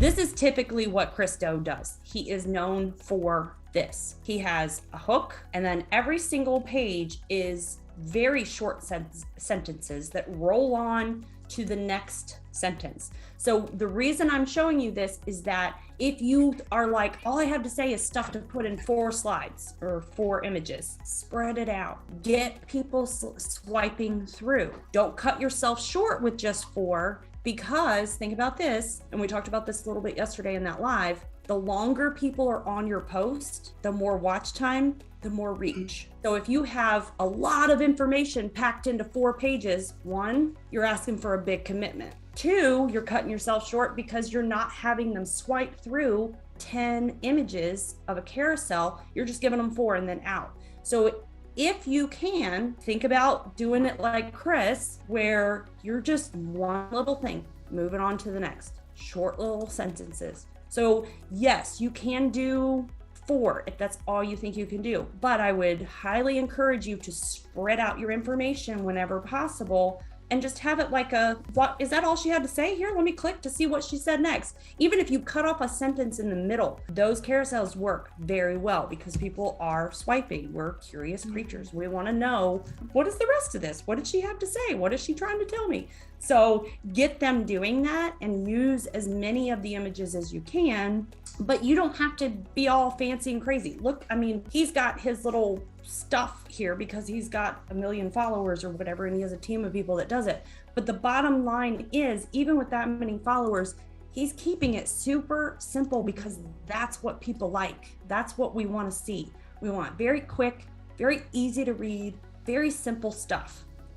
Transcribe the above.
this is typically what Chris Do does. He is known for this. He has a hook, and then every single page is very short sentences that roll on to the next sentence. So the reason I'm showing you this is that if you are like, all I have to say is stuff to put in 4 slides or 4 images, spread it out. Get people swiping through. Don't cut yourself short with just 4, because think about this, and we talked about this a little bit yesterday in that live, the longer people are on your post, the more watch time, the more reach. So if you have a lot of information packed into 4 pages, 1, you're asking for a big commitment. 2, you're cutting yourself short because you're not having them swipe through 10 images of a carousel. You're just giving them 4 and then out. So if you can, think about doing it like Chris, where you're just one little thing, moving on to the next, short little sentences. So yes, you can do 4 if that's all you think you can do, but I would highly encourage you to spread out your information whenever possible and just have it like a, what is that all she had to say? Here, let me click to see what she said next. Even if you cut off a sentence in the middle, those carousels work very well because people are swiping. We're curious creatures. We want to know, what is the rest of this? What did she have to say? What is she trying to tell me? So get them doing that and use as many of the images as you can, but you don't have to be all fancy and crazy. Look, I mean, he's got his little stuff here because he's got 1 million followers or whatever, and he has a team of people that does it. But the bottom line is, even with that many followers, he's keeping it super simple because that's what people like. That's what we want to see. We want very quick, very easy to read, very simple stuff.